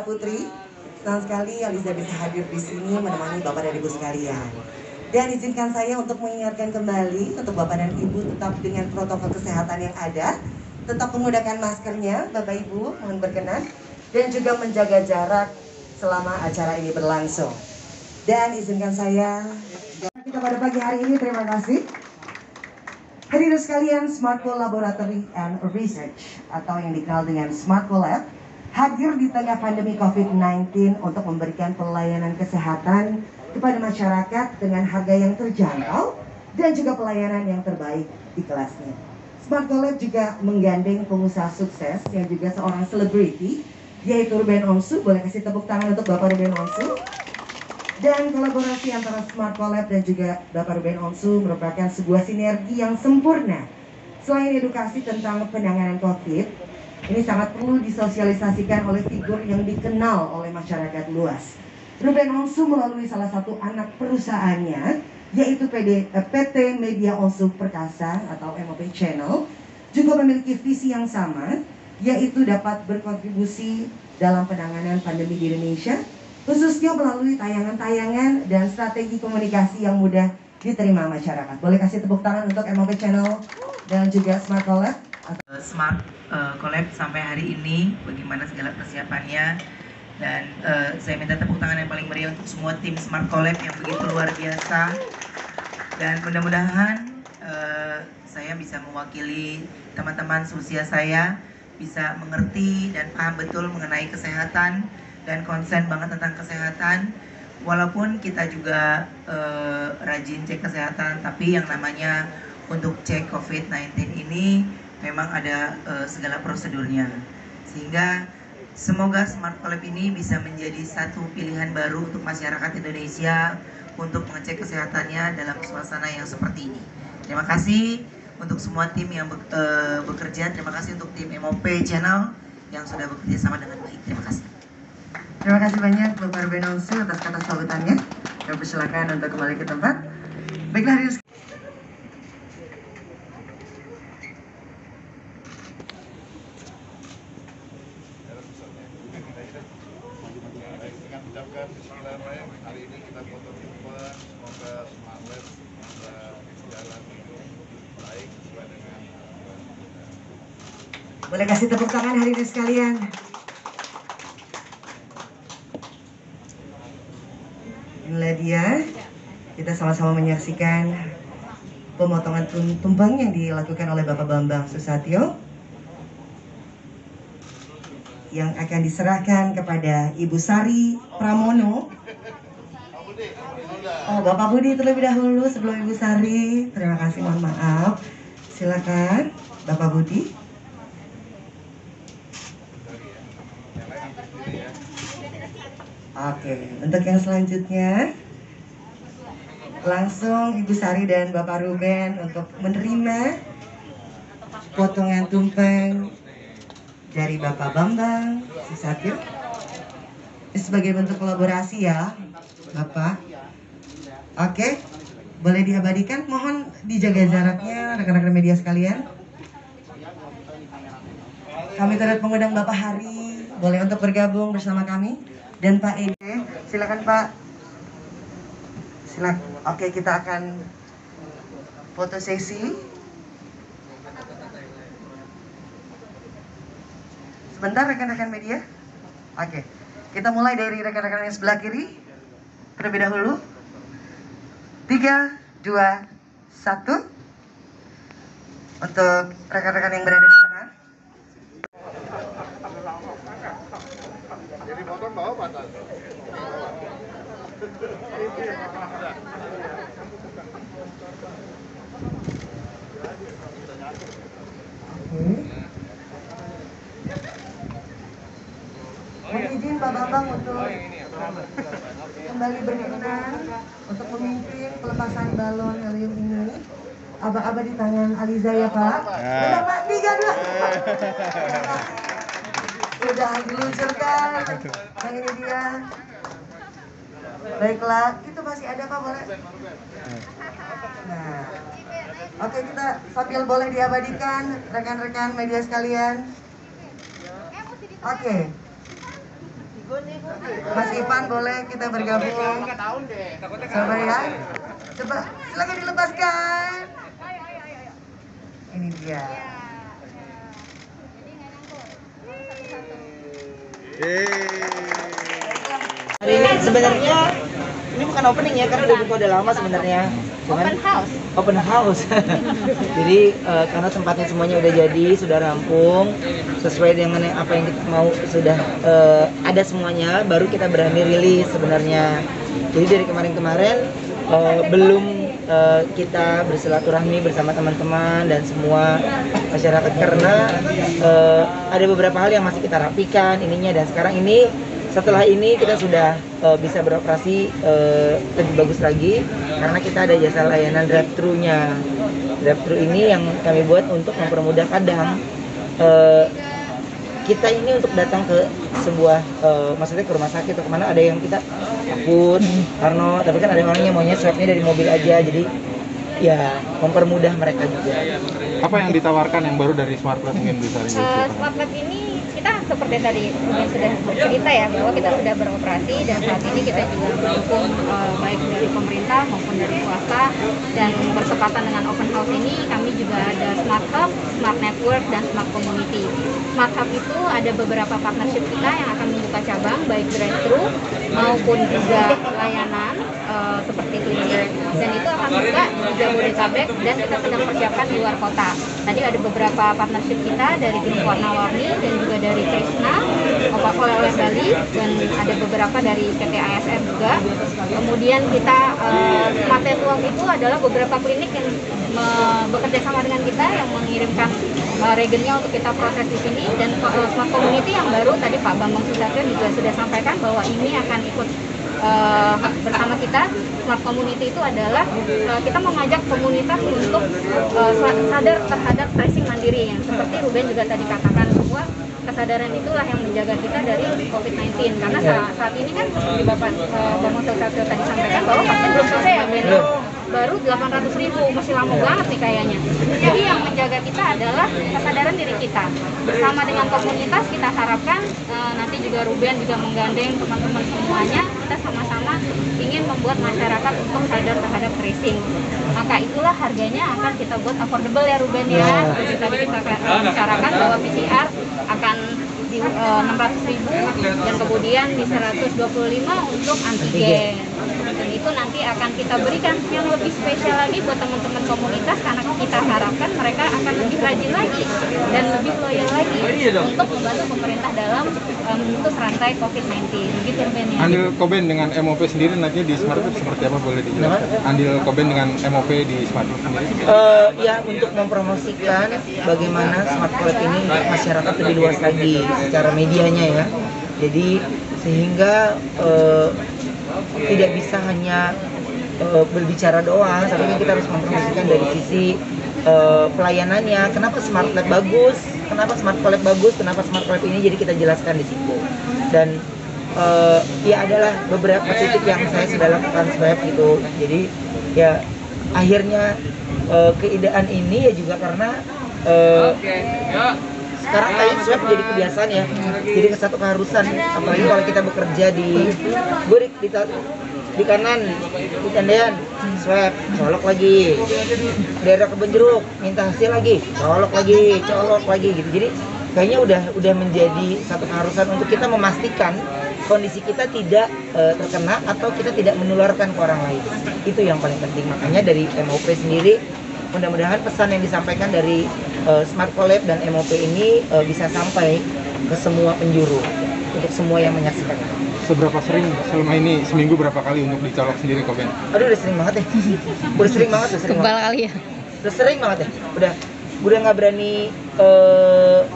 Putri. Senang sekali Aliza bisa hadir di sini menemani Bapak dan Ibu sekalian. Dan izinkan saya untuk mengingatkan kembali untuk Bapak dan Ibu tetap dengan protokol kesehatan yang ada, tetap menggunakan maskernya, Bapak Ibu, mohon berkenan, dan juga menjaga jarak selama acara ini berlangsung. Dan izinkan saya kita pada pagi hari ini, terima kasih. Hadirin sekalian, Smartco Laboratory and Research atau yang dikenal dengan Smartco Lab hadir di tengah pandemi COVID-19 untuk memberikan pelayanan kesehatan kepada masyarakat dengan harga yang terjangkau dan juga pelayanan yang terbaik di kelasnya. Smartco Lab juga menggandeng pengusaha sukses yang juga seorang selebriti, yaitu Ruben Onsu. Boleh kasih tepuk tangan untuk Bapak Ruben Onsu. Dan kolaborasi antara Smartco Lab dan juga Bapak Ruben Onsu merupakan sebuah sinergi yang sempurna. Selain edukasi tentang penanganan COVID, ini sangat perlu disosialisasikan oleh figur yang dikenal oleh masyarakat luas. Ruben Onsu melalui salah satu anak perusahaannya, yaitu PT Media Onsu Perkasa atau MOP Channel, juga memiliki visi yang sama, yaitu dapat berkontribusi dalam penanganan pandemi di Indonesia, khususnya melalui tayangan-tayangan dan strategi komunikasi yang mudah diterima masyarakat. Boleh kasih tepuk tangan untuk MOP Channel dan juga Smartco Lab. Smartco Lab sampai hari ini, bagaimana segala persiapannya, dan saya minta tepuk tangan yang paling meriah untuk semua tim Smartco Lab yang begitu luar biasa. Dan mudah-mudahan saya bisa mewakili teman-teman seusia saya, bisa mengerti dan paham betul mengenai kesehatan dan konsen banget tentang kesehatan. Walaupun kita juga rajin cek kesehatan, tapi yang namanya untuk cek COVID-19 ini memang ada segala prosedurnya. Sehingga semoga Smartco Lab ini bisa menjadi satu pilihan baru untuk masyarakat Indonesia untuk mengecek kesehatannya dalam suasana yang seperti ini. Terima kasih untuk semua tim yang bekerja. Terima kasih untuk tim MOP Channel yang sudah bekerja sama dengan baik. Terima kasih. Terima kasih banyak Bapak Ruben Onsu atas kata sambutannya. Kami persilakan untuk kembali ke tempat. Baiklah, hadirin. Bismillahirrahmanirrahim. Hari ini kita foto jumpa, semoga semangat jalan baik sesuai dengan. Boleh kasih tepuk tangan hadirin sekalian. Inilah dia, kita sama-sama menyaksikan pemotongan tumpeng yang dilakukan oleh Bapak Bambang Susatyo yang akan diserahkan kepada Ibu Sari Pramono. Oh, Bapak Budi terlebih dahulu sebelum Ibu Sari. Terima kasih, mohon maaf. Silakan Bapak Budi. Oke, untuk yang selanjutnya langsung Ibu Sari dan Bapak Ruben untuk menerima potongan tumpeng dari Bapak Bambang Susatyo. Ini sebagai bentuk kolaborasi ya, Bapak. Oke, boleh diabadikan. Mohon dijaga jaraknya, rekan-rekan media sekalian. Kami turut mengundang Bapak Hari, boleh untuk bergabung bersama kami. Dan Pak Ede, silakan Pak. Silakan. Oke, kita akan foto sesi. Sebentar rekan-rekan media. Oke, kita mulai dari rekan-rekan yang sebelah kiri terlebih dahulu. 3, 2, 1. Untuk rekan-rekan yang berada di tengah. Jadi potong bawah patah. Mohon izin Pak Bambang untuk kembali berkenan untuk memimpin pelepasan balon helium ini. Aba-aba di tangan Aliza ya Pak. Udah Pak, 3, 2. Sudah diluncurkan. Yang ini dia. Baiklah, itu masih ada Pak, boleh? Nah, oke, kita sambil boleh diabadikan rekan-rekan media sekalian. Oke. Mas Ivan boleh kita bergabung. Coba ya. Coba silakan dilepaskan. Ini dia. Hari ini sebenarnya ini bukan opening ya, karena udah lama sebenarnya. Open house. Jadi karena tempatnya semuanya udah jadi, sudah rampung, sesuai dengan apa yang kita mau, sudah ada semuanya, baru kita berani rilis sebenarnya. Jadi dari kemarin-kemarin belum kita bersilaturahmi bersama teman-teman dan semua masyarakat, karena ada beberapa hal yang masih kita rapikan ininya, dan sekarang ini setelah ini kita sudah bisa beroperasi lebih bagus lagi, karena kita ada jasa layanan drive-thru-nya. Drive-thru ini yang kami buat untuk mempermudah, kadang kita ini untuk datang ke sebuah maksudnya ke rumah sakit atau kemana, ada yang kita takut karena, tapi kan ada orang yang maunya swabnya dari mobil aja, jadi ya mempermudah mereka juga. Apa yang ditawarkan yang baru dari Smart Lab mungkin bisa Smart Lab ini kita seperti tadi yang sudah cerita ya, bahwa kita sudah beroperasi dan saat ini kita juga mendukung baik dari pemerintah maupun dari swasta, dan bertepatan dengan open house ini kami juga ada Smart Hub, Smart Network, dan Smart Community. Smart Hub itu ada beberapa partnership kita yang akan membuka cabang baik drive-thru maupun juga layanan seperti Twitter, dan itu akan buka di Jabodetabek, dan kita sedang persiapkan di luar kota. Tadi ada beberapa partnership kita dari tim Warna-Warni dan juga dari Krishna, oleh Bali, dan ada beberapa dari PT ASR juga. Kemudian kita Smart Network itu adalah beberapa klinik yang bekerja sama dengan kita yang mengirimkan regennya untuk kita proses di sini, dan Smart Community yang baru tadi Pak Bambang Susatyo juga sudah sampaikan bahwa ini akan ikut bersama kita. Smart Community itu adalah kita mengajak komunitas untuk sadar terhadap tracing mandiri, yang seperti Ruben juga tadi katakan, bahwa kesadaran itulah yang menjaga kita dari COVID-19, karena saat ini kan seperti Bapak Bambang Susatyo tadi sampaikan bahwa vaksin belum selesai ya, Ben, baru 800.000, masih lama banget nih kayaknya. Jadi yang menjaga kita adalah kesadaran diri kita. Bersama dengan komunitas kita harapkan nanti juga Ruben juga menggandeng teman-teman semuanya, kita sama-sama ingin membuat masyarakat untuk sadar terhadap tracing. Maka itulah harganya akan kita buat affordable ya Ruben ya. Jadi tadi kita bicarakan bahwa PCR akan di 600.000 dan kemudian di 125 untuk antigen. Dan itu nanti akan kita berikan yang lebih spesial lagi buat teman-teman komunitas, karena kita harapkan mereka akan lebih rajin lagi dan lebih loyal lagi untuk membantu pemerintah dalam memutus rantai COVID-19. Begitu Ben ya. Andil Koben dengan MOP sendiri nantinya di Smart Lab seperti apa, boleh dijelaskan? Andil Koben dengan MOP di Smart Lab sendiri? Ya, untuk mempromosikan bagaimana Smart Lab ini untuk masyarakat lebih luas lagi secara medianya ya. Jadi sehingga tidak bisa hanya berbicara doang, tapi kita harus mempromosikan dari sisi pelayanannya. Kenapa Smart Lab bagus? Kenapa Smart Lab bagus? Kenapa Smart Lab ini? Jadi kita jelaskan di situ. Dan ya adalah beberapa titik yang saya sudah lakukan swab gitu. Jadi ya akhirnya keidean ini ya juga karena sekarang kayak swab jadi kebiasaan ya, jadi satu keharusan, apalagi kalau kita bekerja di kanan, di tendean, swab, colok lagi, daerah kebun jeruk, minta hasil lagi, colok lagi gitu. Jadi kayaknya udah menjadi satu keharusan untuk kita memastikan kondisi kita tidak terkena atau kita tidak menularkan ke orang lain. Itu yang paling penting. Makanya dari MOP sendiri, mudah-mudahan pesan yang disampaikan dari Smart Collab dan MOP ini bisa sampai ke semua penjuru, untuk semua yang menyaksikan. Seberapa sering selama ini, seminggu berapa kali untuk dicolok sendiri Koben? Aduh, udah sering banget ya. Udah sering banget. Kali ya. Udah sering banget ya. Udah nggak berani,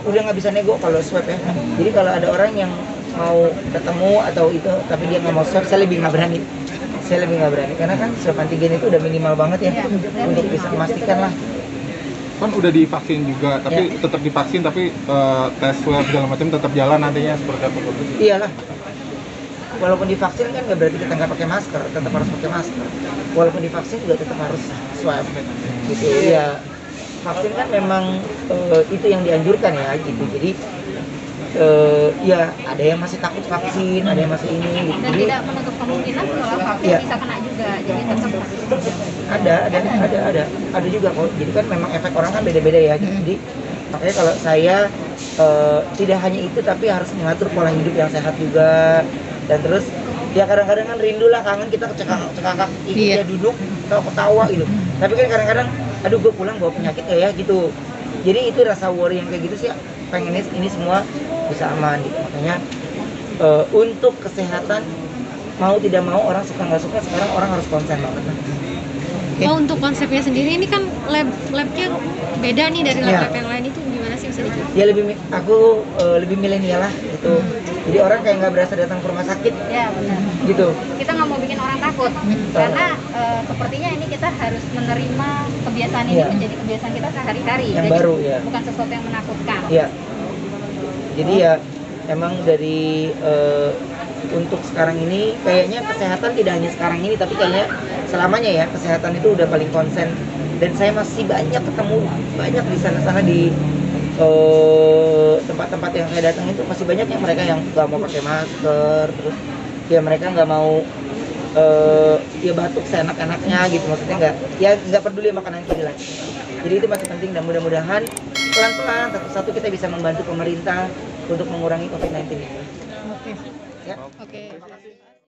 udah nggak bisa nego kalau swab ya. Jadi kalau ada orang yang mau ketemu atau itu, tapi dia nggak mau swab, saya lebih nggak berani. Karena kan swab antigen itu udah minimal banget ya, untuk bisa memastikan lah. Kan udah divaksin juga, tapi tetap divaksin, tapi tes swab segala macam tetap jalan nantinya, seperti apa? Iyalah, walaupun divaksin kan nggak berarti kita nggak pakai masker, tetap harus pakai masker. Walaupun divaksin juga tetap harus swab gitu ya. Vaksin kan memang itu yang dianjurkan ya gitu. Jadi ya ada yang masih takut vaksin, ada yang masih ini gitu. Dan Jadi tidak menutup kemungkinan kalau vaksin Iya. bisa kena juga, jadi tetap harus dijaga. ada juga kok. Jadi kan memang efek orang kan beda-beda ya. Jadi makanya kalau saya tidak hanya itu, tapi harus mengatur pola hidup yang sehat juga. Dan terus ya kadang-kadang kan rindu lah, kangen kita cekakak ya duduk ketawa gitu. Tapi kan kadang-kadang aduh gue pulang bawa penyakit ya gitu. Jadi itu rasa worry yang kayak gitu sih, pengennya ini semua bisa aman gitu. Makanya untuk kesehatan mau tidak mau, orang suka nggak suka, sekarang orang harus konsen banget. Oh, untuk konsepnya sendiri ini kan labnya beda nih dari Iya. lab yang lain, itu gimana sih, bisa dijelasin? Ya aku lebih milenial lah gitu. Jadi orang kayak nggak berasa datang ke rumah sakit Ya benar. gitu. Kita nggak mau bikin orang takut, karena sepertinya ini kita harus menerima kebiasaan ini Iya. menjadi kebiasaan kita sehari-hari. Yang Jadi baru, ya. bukan sesuatu yang menakutkan. Iya. Jadi ya emang dari untuk sekarang ini kayaknya kesehatan tidak hanya sekarang ini, tapi kayaknya selamanya ya kesehatan itu udah paling konsen. Dan saya masih banyak ketemu banyak di sana-sana di tempat-tempat yang saya datang itu masih banyak yang mereka yang nggak mau pakai masker, terus ya mereka nggak mau ya batuk seenak-enaknya gitu, maksudnya nggak peduli makanan itu jelek. Jadi itu masih penting, dan mudah-mudahan pelan-pelan satu-satu kita bisa membantu pemerintah untuk mengurangi COVID-19 ini. Oke. Ya. Oke.